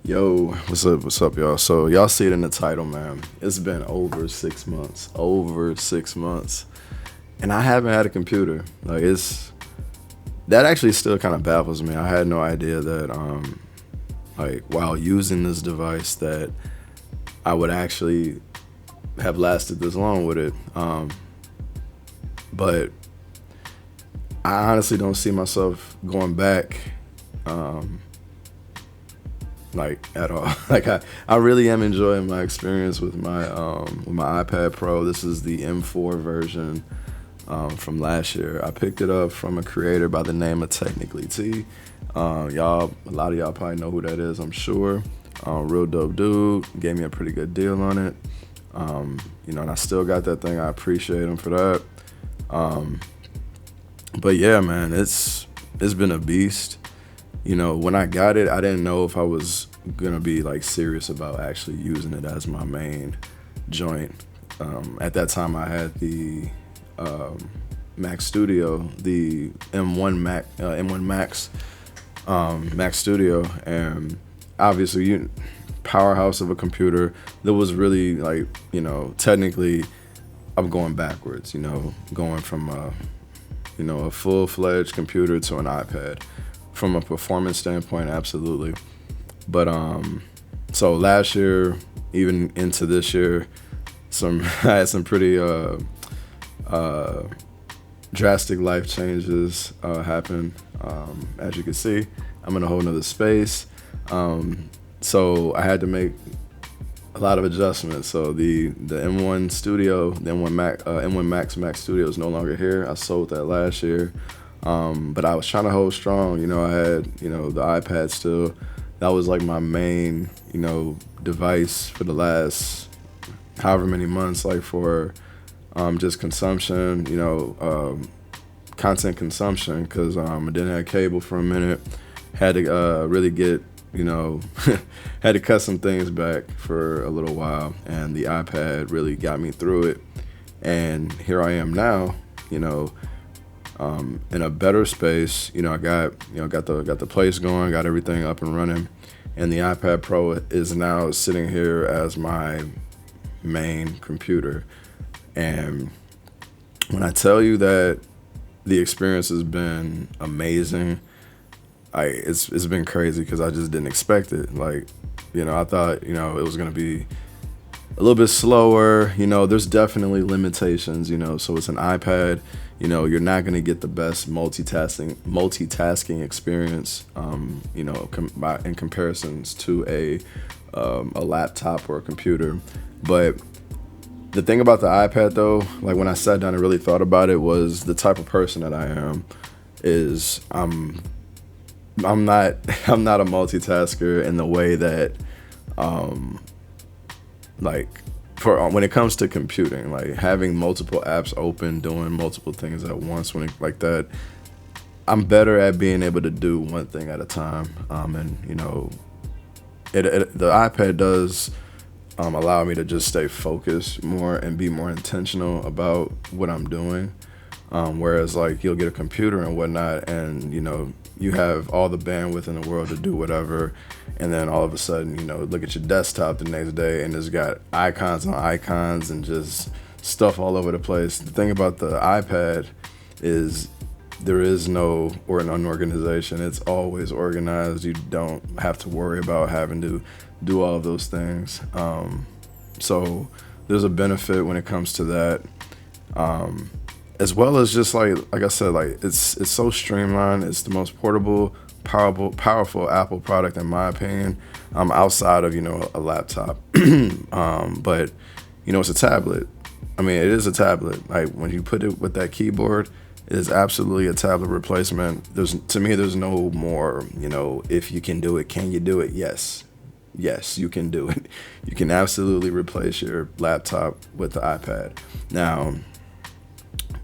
Yo, what's up, y'all? So y'all see it in the title, man. It's been over 6 months, and I haven't had a computer. That actually still kind of baffles me. I had no idea that, while using this device, that I would actually have lasted this long with it. But I honestly don't see myself going back. At all. I really am enjoying my experience with my iPad Pro. This is the M4 version from last year. I picked it up from a creator by the name of Technically T. A lot of y'all probably know who that is, I'm sure. Real dope dude. Gave me a pretty good deal on it. And I still got that thing. I appreciate him for that. But yeah, man, it's been a beast. When I got it, I didn't know if I was gonna be serious about actually using it as my main joint. At that time, I had the Mac Studio, the M1 Max Mac Studio, and obviously, powerhouse of a computer. That was really technically, I'm going backwards. Going from a full-fledged computer to an iPad. From a performance standpoint, absolutely. But so last year, even into this year, I had some pretty drastic life changes happen. As you can see, I'm in a whole nother space. So I had to make a lot of adjustments. So the M1 Studio, the M1 Max Mac Studio is no longer here. I sold that last year. But I was trying to hold strong. I had, the iPad still. That was my main, device for the last however many months, for just consumption, content consumption, because I didn't have cable for a minute. Had to really get, had to cut some things back for a little while, and the iPad really got me through it. And here I am now, in a better space. I got the place going, got everything up and running, and the iPad Pro is now sitting here as my main computer. And when I tell you that the experience has been amazing, it's been crazy because I just didn't expect it. I thought it was gonna be a little bit slower. There's definitely limitations. So it's an iPad. You're not going to get the best multitasking experience, in comparisons to a laptop or a computer. But the thing about the iPad, though, when I sat down and really thought about it, was the type of person that I am. I'm not a multitasker in the way that, when it comes to computing, having multiple apps open, doing multiple things at once, that, I'm better at being able to do one thing at a time. The iPad does allow me to just stay focused more and be more intentional about what I'm doing. Whereas you'll get a computer and whatnot, and you have all the bandwidth in the world to do whatever, and then all of a sudden look at your desktop the next day and it's got icons on icons and just stuff all over the place. The thing about the iPad is there is no unorganization. It's always organized. You don't have to worry about having to do all of those things. So there's a benefit when it comes to that. As well as just like I said, it's so streamlined. It's the most portable, powerful Apple product in my opinion. Outside of a laptop, but it's a tablet. I mean, it is a tablet. When you put it with that keyboard, it is absolutely a tablet replacement. To me, there's no more. If you can do it, can you do it? Yes, you can do it. You can absolutely replace your laptop with the iPad. Now,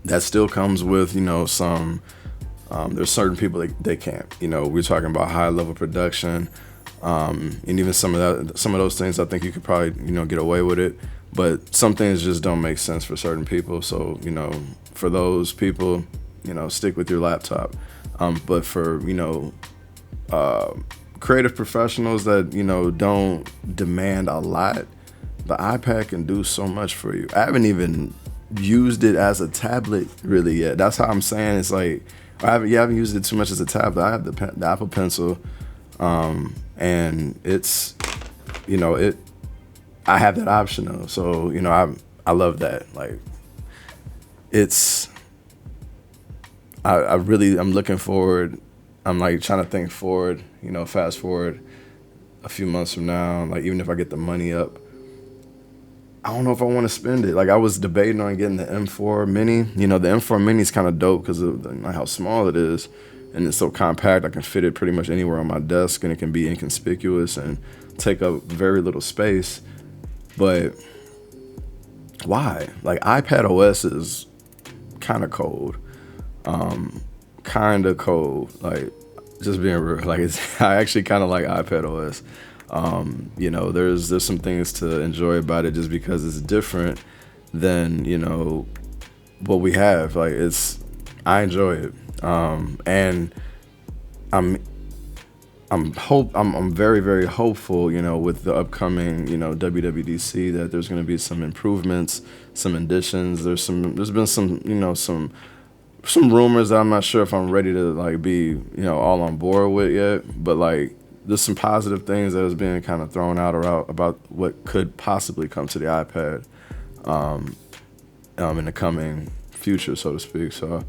that still comes with, some, there's certain people that they can't. We're talking about high level production, and even some of those things, I think you could probably, get away with it. But some things just don't make sense for certain people. So, for those people, stick with your laptop. But for, creative professionals that, you know, don't demand a lot, the iPad can do so much for you. I haven't even used it as a tablet really yet. That's how I'm saying it's like, I haven't used it too much as a tablet. I have the Apple Pencil, and it's, you know, I have that option though. So, you know, I love that. Like, I'm looking forward. I'm like trying to think forward, you know, fast forward a few months from now. Like, even if I get the money up, I don't know if I want to spend it. Like, I was debating on getting the M4 Mini. You know, the M4 Mini is kind of dope because of how small it is, and it's so compact. I can fit it pretty much anywhere on my desk, and it can be inconspicuous and take up very little space. But why? Like, iPad OS is kind of cold. Kind of cold. Like, just being real. Like, I actually kind of like iPad OS. You know, there's some things to enjoy about it just because it's different than, you know, what we have. Like, I enjoy it. And I'm very, very hopeful, you know, with the upcoming, you know, WWDC, that there's going to be some improvements, some additions. There's been some, you know, some rumors that I'm not sure if I'm ready to like be, you know, all on board with yet, but like, there's some positive things that has been kind of thrown out about what could possibly come to the iPad in the coming future, so to speak. So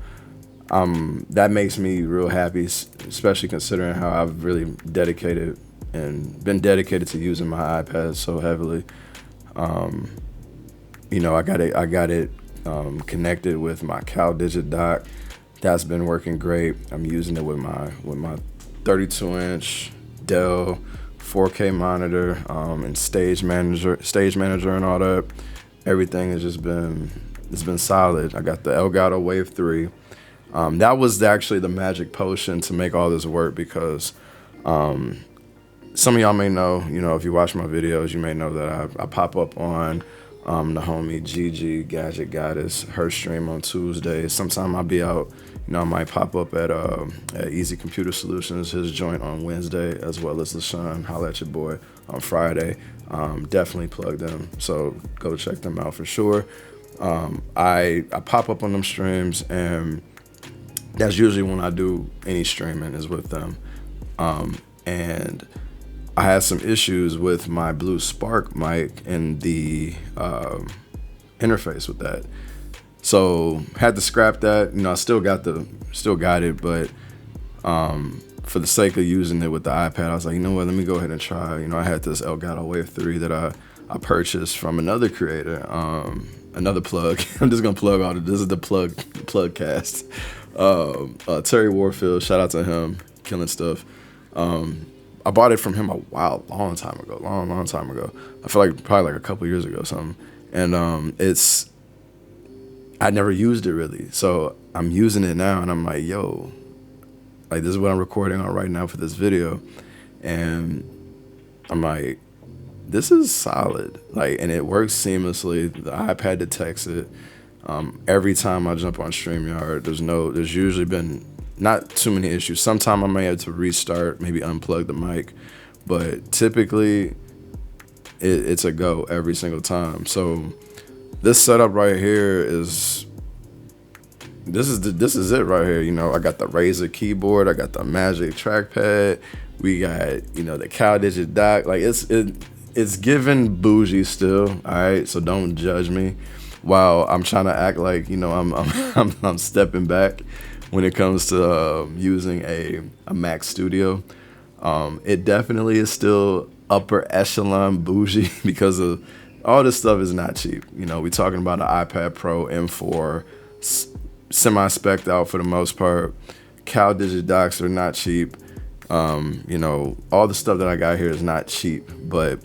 that makes me real happy, especially considering how I've really been dedicated to using my iPad so heavily. You know, I got it connected with my CalDigit dock. That's been working great. I'm using it with my 32-inch Dell 4K monitor, and stage manager and all that. Everything has just been solid. I got the Elgato Wave 3. That was actually the magic potion to make all this work, because some of y'all may know, you know, if you watch my videos, you may know that I pop up on the homie Gigi Gadget Goddess, her stream on Tuesdays. Sometime I'll be out, you know, I might pop up at Easy Computer Solutions, his joint on Wednesday, as well as LaShawn, holla at your boy, on Friday. Definitely plug them, so go check them out for sure. I pop up on them streams, and that's usually when I do any streaming is with them. And I had some issues with my Blue Spark mic and the interface with that. So had to scrap that. You know, I still got it, but for the sake of using it with the iPad, I was like, you know what, let me go ahead and try. You know, I had this Elgato Wave 3 that I purchased from another creator, another plug. I'm just gonna plug all of this. Is the plug cast. Terry Warfield, shout out to him, killing stuff. I bought it from him long time ago. I feel like probably like a couple years ago or something. And I never used it really. So I'm using it now, and I'm like, yo, like, this is what I'm recording on right now for this video. And I'm like, this is solid. Like, and it works seamlessly. The iPad detects it. Every time I jump on StreamYard, there's usually been not too many issues. Sometimes I may have to restart, maybe unplug the mic, but typically it's a go every single time. So this setup right here is it right here. You know, I got the Razer keyboard, I got the Magic trackpad, we got, you know, the CalDigit dock. Like, it's giving bougie still, all right? So don't judge me while I'm trying to act like, you know, I'm stepping back when it comes to using a Mac Studio. It definitely is still upper echelon bougie because of all this stuff is not cheap. You know, we're talking about an iPad Pro M4, semi-spec'd out for the most part. CalDigit docks are not cheap. You know, all the stuff that I got here is not cheap, but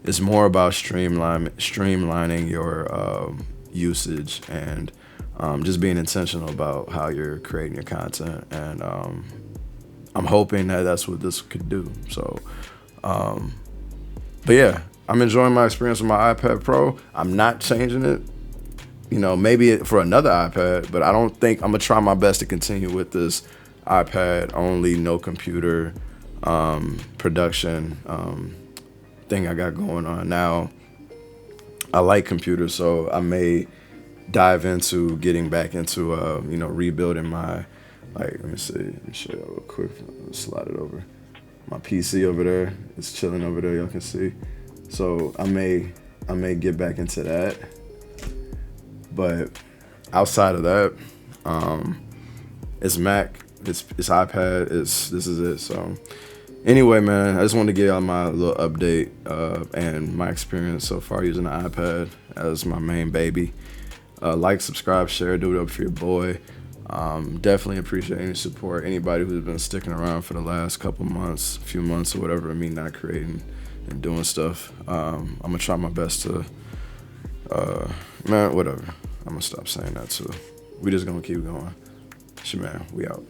it's more about streamlining your usage and just being intentional about how you're creating your content. And I'm hoping that that's what this could do. So, but yeah, I'm enjoying my experience with my iPad Pro. I'm not changing it, you know, maybe for another iPad, but I don't think I'm gonna try my best to continue with this iPad only, no computer production thing I got going on now. I like computers, so I may dive into getting back into you know, rebuilding my, like, let me see, let me show you real quick. Slide it over. My PC over there is chilling over there, y'all can see. So I may get back into that. But outside of that, it's Mac, it's iPad, this is it. So anyway, man, I just wanted to give y'all my little update and my experience so far using the iPad as my main baby. Like, subscribe, share, do it up for your boy. Definitely appreciate any support. Anybody who's been sticking around for the last couple months, few months or whatever, me not creating and doing stuff. I'm gonna try my best to, man, whatever. I'm gonna stop saying that too. We just gonna keep going. Shit, man, we out.